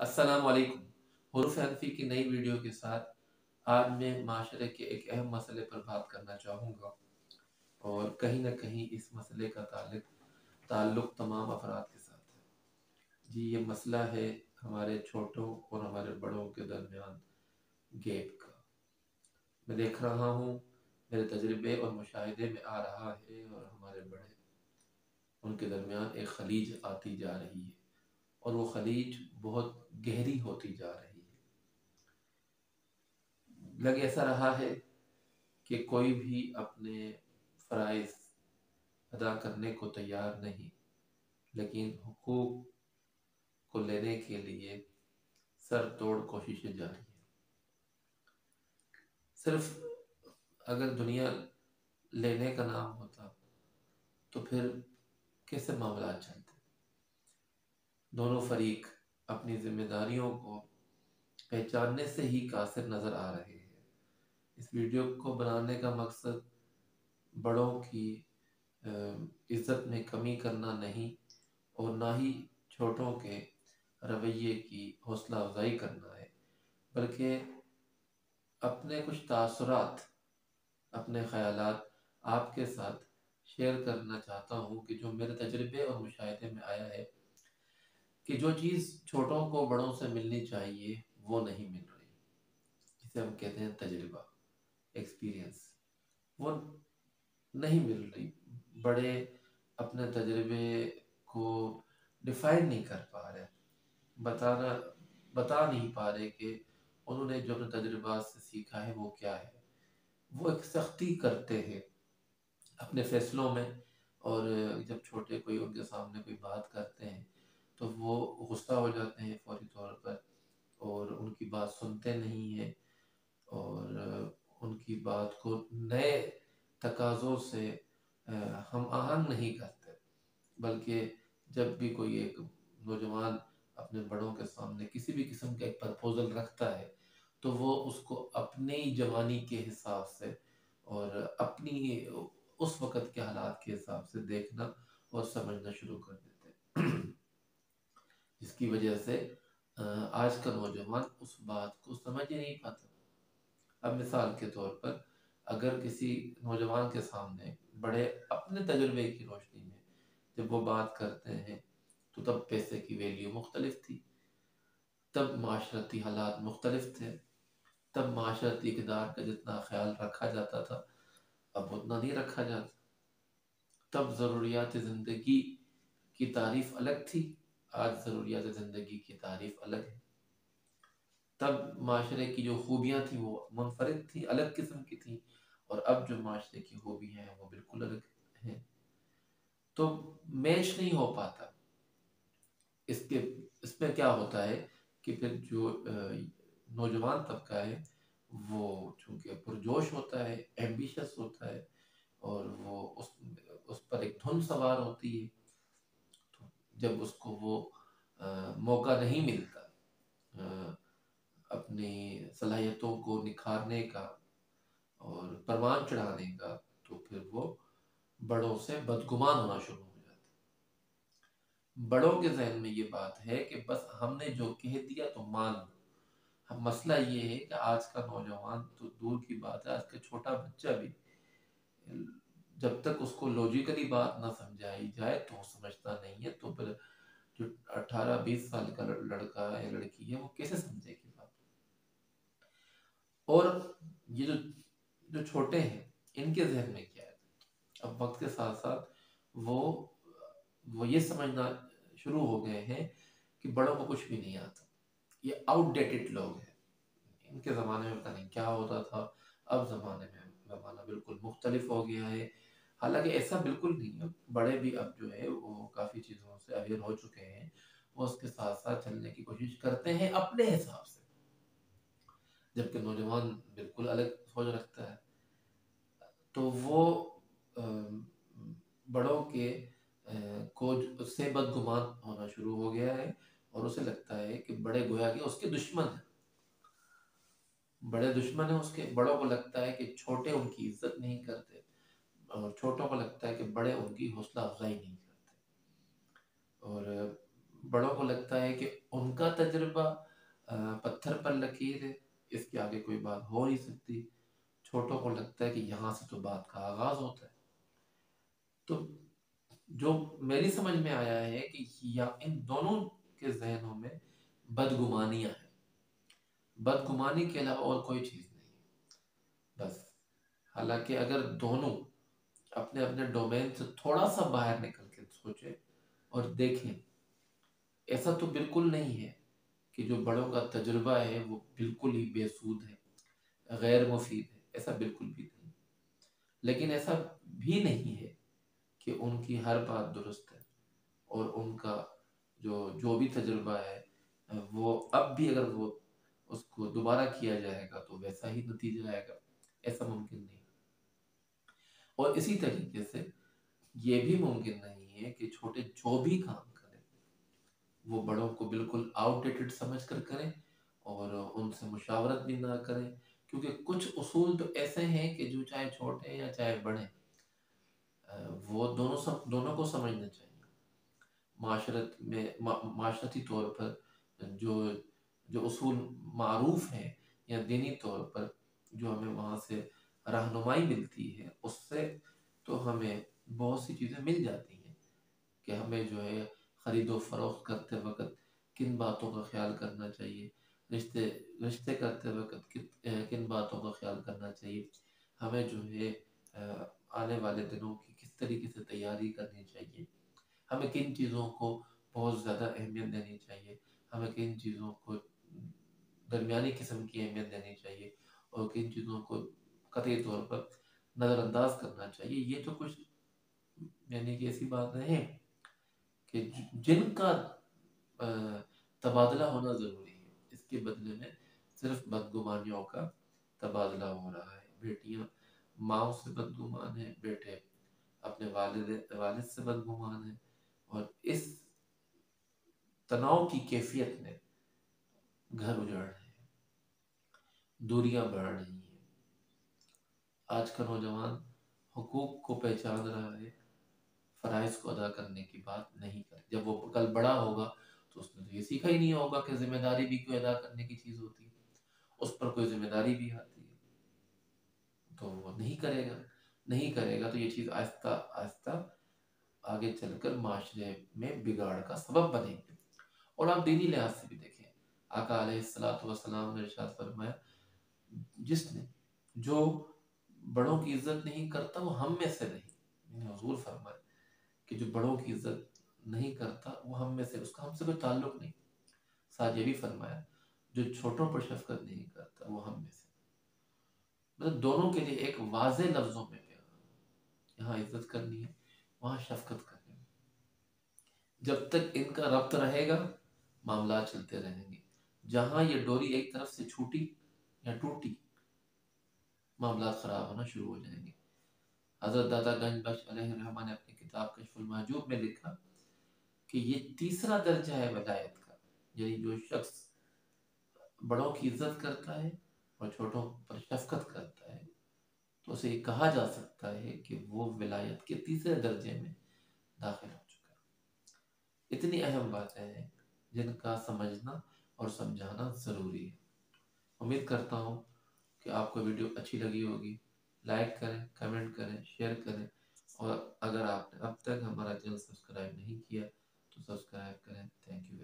السلام علیکم۔ حروف حنفی کی نئی ویڈیو کے ساتھ آج میں معاشرے کے ایک اہم مسئلے پر بات کرنا چاہوں گا، اور کہیں نہ کہیں اس مسئلے کا تعلق تمام افراد کے ساتھ ہے۔ جی، یہ مسئلہ ہے ہمارے چھوٹوں اور ہمارے بڑوں کے درمیان گیپ کا۔ میں دیکھ رہا ہوں، میرے تجربے اور مشاہدے میں آ رہا ہے، اور ہمارے بڑے ان کے درمیان ایک خلیج آتی جا رہی ہے، اور وہ خلیج بہت گہری ہوتی جا رہی ہے۔ لگ ایسا رہا ہے کہ کوئی بھی اپنے فرائض ادا کرنے کو تیار نہیں، لیکن حقوق کو لینے کے لیے سر توڑ کوششیں جاری ہیں۔ صرف اگر دنیا لینے کا نام ہوتا تو پھر کیسے معاملات چلتے؟ دونوں فریق اپنی ذمہ داریوں کو پہچاننے سے ہی قاصر نظر آ رہے ہیں۔ اس ویڈیو کو بنانے کا مقصد بڑوں کی عزت میں کمی کرنا نہیں، اور نہ ہی چھوٹوں کے رویے کی حوصلہ افزائی کرنا ہے، بلکہ اپنے کچھ تاثرات، اپنے خیالات آپ کے ساتھ شیئر کرنا چاہتا ہوں کہ جو میرے تجربے اور مشاہدے میں آیا ہے کہ جو چیز چھوٹوں کو بڑوں سے ملنی چاہیے وہ نہیں مل رہی، جسے ہم کہتے ہیں تجربہ، ایکسپیرینس، وہ نہیں مل رہی۔ بڑے اپنے تجربے کو ڈیفائن نہیں کر پا رہے، بتا نہیں پا رہے کہ انہوں نے جو اپنے تجربات سے سیکھا ہے وہ کیا ہے۔ وہ ایک سختی کرتے ہیں اپنے فیصلوں میں، اور جب چھوٹے کوئی ان کے سامنے کوئی بات کرتے ہیں تو وہ غصہ ہو جاتے ہیں فوری طور پر، اور ان کی بات سنتے نہیں ہیں، اور ان کی بات کو نئے تقاضوں سے ہم آہنگ نہیں کرتے، بلکہ جب بھی کوئی ایک نوجوان اپنے بڑوں کے سامنے کسی بھی قسم کا ایک پرپوزل رکھتا ہے تو وہ اس کو اپنی جوانی کے حساب سے اور اپنی اس وقت کے حالات کے حساب سے دیکھنا اور سمجھنا شروع کر دیتے ہیں، جس کی وجہ سے آج کا نوجوان اس بات کو سمجھ ہی نہیں پاتا۔ اب مثال کے طور پر اگر کسی نوجوان کے سامنے بڑے اپنے تجربے کی روشنی میں جب وہ بات کرتے ہیں تو تب پیسے کی ویلیو مختلف تھی، تب معاشرتی حالات مختلف تھے، تب معاشرتی اقدار کا جتنا خیال رکھا جاتا تھا اب اتنا نہیں رکھا جاتا، تب ضروریات زندگی کی تعریف الگ تھی، آج ضروریات زندگی کی تعریف الگ ہے۔ تب معاشرے کی جو خوبیاں تھیں وہ منفرد تھیں، الگ قسم کی تھیں، اور اب جو معاشرے کی خوبیاں ہیں وہ بالکل الگ ہیں، تو میچ نہیں ہو پاتا۔ اس میں کیا ہوتا ہے کہ پھر جو نوجوان طبقہ ہے وہ چونکہ پرجوش ہوتا ہے، ایمبیشس ہوتا ہے، اور وہ اس پر ایک دھن سوار ہوتی ہے، تو جب اس کو وہ موقع نہیں ملتا اپنی صلاحیتوں کو نکھارنے کا اور پروان چڑھانے کا، تو پھر وہ بڑوں سے بدگمان ہونا شروع ہو جاتا ہے۔ بڑوں کے ذہن میں یہ بات ہے کہ بس ہم نے جو کہہ دیا تو مان لو۔ مسئلہ یہ ہے کہ آج کا نوجوان تو دور کی بات ہے، آج کا چھوٹا بچہ بھی جب تک اس کو لوجیکلی بات نہ سمجھائی جائے تو وہ سمجھتا نہیں ہے، تو پھر جو 18-20 سال کا لڑکا ہے یا لڑکی ہے وہ کیسے سمجھے گی بات؟ اور یہ جو چھوٹے ہیں ان کے ذہن میں کیا ہے؟ اب وقت کے ساتھ ساتھ وہ یہ سمجھنا شروع ہو گئے ہیں کہ بڑوں کو کچھ بھی نہیں آتا، یہ آؤٹ ڈیٹڈ لوگ ہیں، ان کے زمانے میں پتہ نہیں کیا ہوتا تھا، اب زمانے میں زمانہ بالکل مختلف ہو گیا ہے۔ حالانکہ ایسا بالکل نہیں ہے، بڑے بھی اب جو ہے وہ کافی چیزوں سے اویئر ہو چکے ہیں، وہ اس کے ساتھ ساتھ چلنے کی کوشش کرتے ہیں اپنے حساب سے، جبکہ نوجوان بالکل الگ سوچ رکھتا ہے۔ تو وہ بڑوں کے کو اس سے بدگمان ہونا شروع ہو گیا ہے، اور اسے لگتا ہے کہ بڑے گویا کہ اس کے دشمن ہیں، بڑے دشمن ہیں اس کے۔ بڑوں کو لگتا ہے کہ چھوٹے ان کی عزت نہیں کرتے، اور چھوٹوں کو لگتا ہے کہ بڑے ان کی حوصلہ افزائی نہیں کرتے، اور بڑوں کو لگتا ہے کہ ان کا تجربہ پتھر پر لکیر ہے، اس کے آگے کوئی بات ہو نہیں سکتی، چھوٹوں کو لگتا ہے کہ یہاں سے تو بات کا آغاز ہوتا ہے۔ تو جو میری سمجھ میں آیا ہے کہ یا ان دونوں کے ذہنوں میں بدگمانیاں ہیں، بدگمانی کے علاوہ اور کوئی چیز نہیں ہے بس۔ حالانکہ اگر دونوں اپنے اپنے ڈومین سے تھوڑا سا باہر نکل کے سوچیں اور دیکھیں، ایسا تو بالکل نہیں ہے کہ جو بڑوں کا تجربہ ہے وہ بالکل ہی بے سود ہے، غیر مفید ہے، ایسا بالکل بھی نہیں۔ لیکن ایسا بھی نہیں ہے کہ ان کی ہر بات درست ہے اور ان کا جو بھی تجربہ ہے وہ اب بھی اگر وہ اس کو دوبارہ کیا جائے گا تو ویسا ہی نتیجہ آئے گا، ایسا ممکن نہیں۔ اور اسی طریقے سے یہ بھی ممکن نہیں ہے کہ چھوٹے جو بھی کام کریں وہ بڑوں کو بالکل آؤٹ ڈیٹڈ سمجھ کر کریں اور ان سے مشاورت بھی نہ کریں، کیونکہ کچھ اصول تو ایسے ہیں کہ جو چاہے چھوٹے یا چاہے بڑے وہ دونوں کو سمجھنا چاہیے۔ معاشرتی طور پر جو جو اصول معروف ہیں یا دینی طور پر جو ہمیں وہاں سے رہنمائی ملتی ہے، اس سے تو ہمیں بہت سی چیزیں مل جاتی ہیں کہ ہمیں جو ہے خرید و فروخت کرتے وقت کن باتوں کا خیال کرنا چاہیے، رشتے کرتے وقت کن باتوں کا خیال کرنا چاہیے، ہمیں جو ہے آنے والے دنوں کی کس طریقے سے تیاری کرنی چاہیے، ہمیں کن چیزوں کو بہت زیادہ اہمیت دینی چاہیے، ہمیں کن چیزوں کو درمیانی قسم کی اہمیت دینی چاہیے اور کن چیزوں کو قطعی طور پر نظر انداز کرنا چاہیے۔ یہ تو کچھ یعنی کہ ایسی بات نہیں کہ جن کا تبادلہ ہونا ضروری ہے، اس کے بدلے میں صرف بدگمانیوں کا تبادلہ ہو رہا ہے۔ بیٹیاں ماں سے بدگمان ہیں، بیٹے اپنے والد سے بدگمان ہیں، اور اس تناؤ کی کیفیت میں گھر اجڑ رہے ہیں، دوریاں بڑھ رہی ہیں۔ آج کا نوجوان حقوق کو پہچان رہا ہے، فرائض کو ادا کرنے کی بات نہیں کرے۔ جب وہ کل بڑا ہوگا تو اس نے تو یہ سیکھا ہی نہیں ہوگا کہ ذمہ داری بھی کوئی ادا کرنے کی چیز ہوتی ہے، اس پر کوئی ذمہ داری بھی آتی ہے، تو وہ نہیں کرے گا۔ نہیں کرے گا تو یہ چیز آہستہ آہستہ آگے چل کر معاشرے میں بگاڑ کا سبب بنے گی۔ اور آپ دینی لحاظ سے بھی دیکھیں، آقا علیہ السلام نے ارشاد فرمایا، جس نے جو بڑوں کی عزت نہیں کرتا وہ ہم میں سے نہیں۔ حضور فرمایا کہ جو بڑوں کی عزت نہیں کرتا وہ ہم میں سے، اس کا ہم سے کوئی تعلق نہیں۔ ساتھ یہ بھی فرمایا جو چھوٹوں پر شفقت نہیں کرتا وہ ہم میں سے۔ مطلب دونوں کے لیے ایک واضح لفظوں میں پیغام، یہاں عزت کرنی ہے، وہاں شفقت کرنی ہے۔ جب تک ان کا ربط رہے گا معاملات چلتے رہیں گے، جہاں یہ ڈوری ایک طرف سے چھوٹی یا ٹوٹی معاملات خراب ہونا شروع ہو جائیں گے۔ حضرت داتا گنج بخش علیہ الرحمہ نے اپنی کتاب کشف المحجوب میں لکھا کہ یہ تیسرا درجہ ہے ولایت کا، یعنی جو شخص بڑوں کی عزت کرتا ہے اور چھوٹوں پر شفقت کرتا ہے تو اسے یہ کہا جا سکتا ہے کہ وہ ولایت کے تیسرے درجے میں داخل ہو چکا ہے۔ اتنی اہم باتیں ہیں جن کا سمجھنا اور سمجھانا ضروری ہے۔ امید کرتا ہوں کہ آپ کو ویڈیو اچھی لگی ہوگی۔ لائک کریں، کمنٹ کریں، شیئر کریں، اور اگر آپ نے اب تک ہمارا چینل سبسکرائب نہیں کیا تو سبسکرائب کریں۔ Thank you.